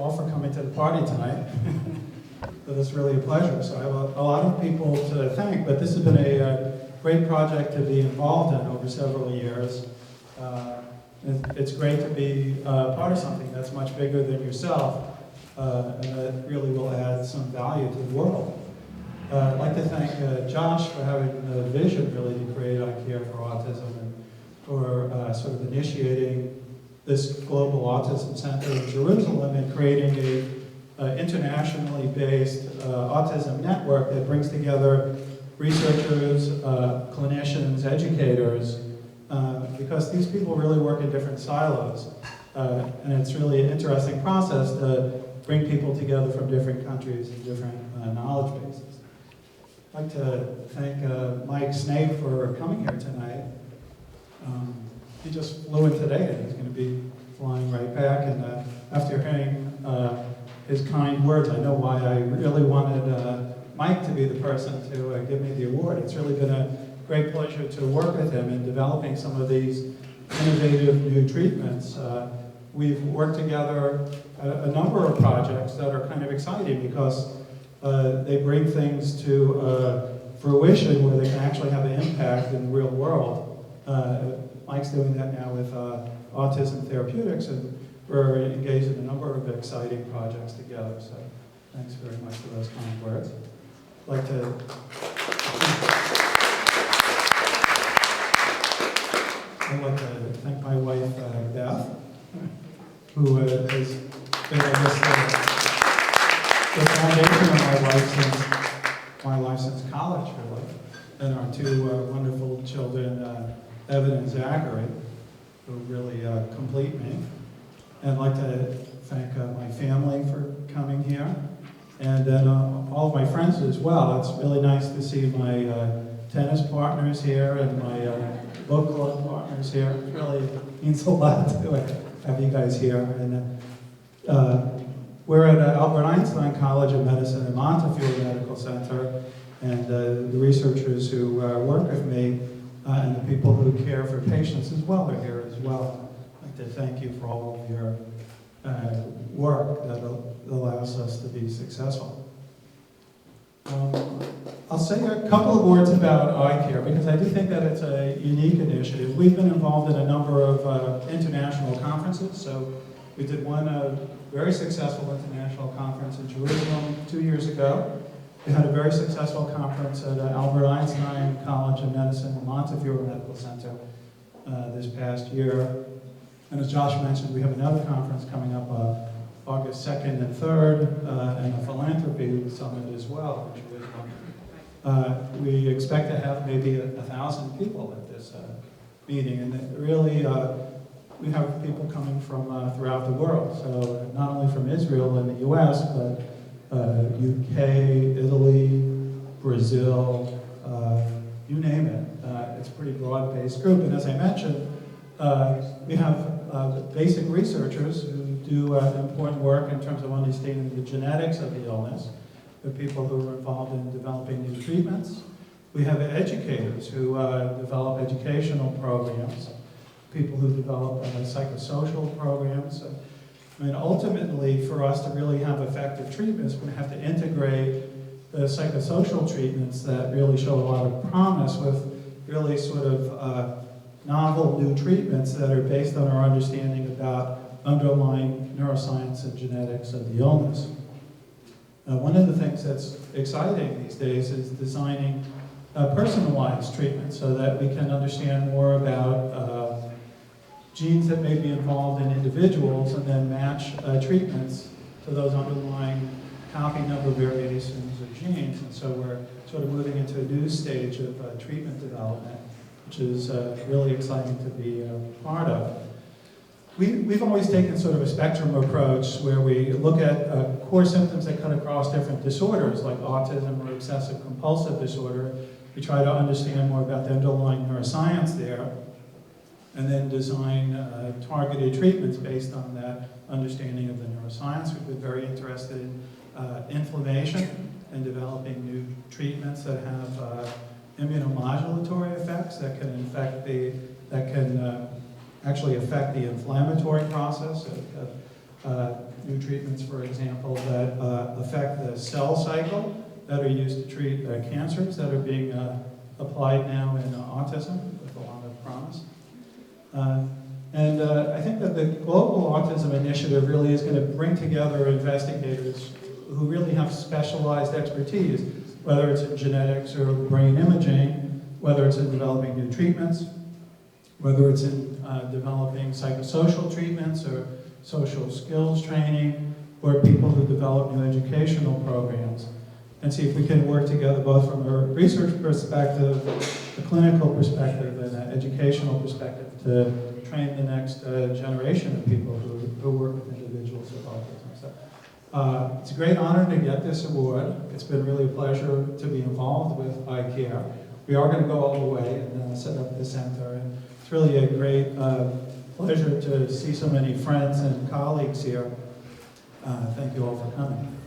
all for coming to the party tonight. But it's really a pleasure. So I have a lot of people to thank, but this has been a great project to be involved in over several years. It's great to be part of something that's much bigger than yourself, and that really will add some value to the world. I'd like to thank Josh for having the vision really to create iCare for Autism and for sort of initiating this global autism center in Jerusalem and creating an internationally based autism network that brings together researchers, clinicians, educators, because these people really work in different silos. And it's really an interesting process to bring people together from different countries and different knowledge bases. I'd like to thank Mike Snape for coming here tonight. He just flew in today and he's going to be flying right back. And after hearing his kind words, I know why I really wanted Mike to be the person to give me the award. It's really been a great pleasure to work with him in developing some of these innovative new treatments. We've worked together a number of projects that are kind of exciting because they bring things to fruition where they can actually have an impact in the real world. Mike's doing that now with Autism Therapeutics, and we're engaged in a number of exciting projects together. So thanks very much for those kind words. I'd like to thank my wife, Beth, who has been the foundation of my life since college, really, and our two wonderful children, Evan and Zachary, who really complete me. And I'd like to thank my family for coming here, and then all of my friends as well. It's really nice to see my tennis partners here and my book club partners here. It really means a lot to have you guys here. And we're at Albert Einstein College of Medicine and Montefiore Medical Center, and the researchers who work with me and the people who care for patients as well are here as well. I'd like to thank you for all of your work that allows us to be successful. I'll say a couple of words about iCare because I do think that it's a unique initiative. We've been involved in a number of international conferences. So we did one very successful international conference in Jerusalem 2 years ago. We had a very successful conference at Albert Einstein College of Medicine and Montefiore Medical Center this past year. And as Josh mentioned, we have another conference coming up August 2nd and 3rd, and a philanthropy summit as well in Jerusalem. We expect to have maybe 1,000 people at this meeting, and it really, we have people coming from throughout the world. So not only from Israel and the US, but UK, Italy, Brazil, you name it. It's a pretty broad-based group. And as I mentioned, we have basic researchers who do important work in terms of understanding the genetics of the illness. There are people who are involved in developing new treatments. We have educators who develop educational programs, people who develop psychosocial programs. I mean, ultimately, for us to really have effective treatments, we have to integrate the psychosocial treatments that really show a lot of promise with really sort of novel new treatments that are based on our understanding about underlying neuroscience and genetics of the illness. One of the things that's exciting these days is designing personalized treatments so that we can understand more about genes that may be involved in individuals and then match treatments to those underlying copy number variations of genes. And so we're sort of moving into a new stage of treatment development, which is really exciting to be a part of. We've always taken sort of a spectrum approach where we look at core symptoms that cut across different disorders like autism or obsessive compulsive disorder. We try to understand more about the underlying neuroscience there and then design targeted treatments based on that understanding of the neuroscience. We've been very interested in inflammation and developing new treatments that have immunomodulatory effects that can actually affect the inflammatory process of new treatments, for example, that affect the cell cycle that are used to treat cancers that are being applied now in autism with a lot of promise. I think that the Global Autism Initiative really is going to bring together investigators who really have specialized expertise, whether it's in genetics or brain imaging, whether it's in developing new treatments, whether it's in developing psychosocial treatments or social skills training, or people who develop new educational programs, and see if we can work together both from a research perspective, a clinical perspective, and an educational perspective to train the next generation of people who work with individuals with autism. So, it's a great honor to get this award. It's been really a pleasure to be involved with iCare. We are going to go all the way and set up the center. And it's really a great pleasure to see so many friends and colleagues here. Thank you all for coming.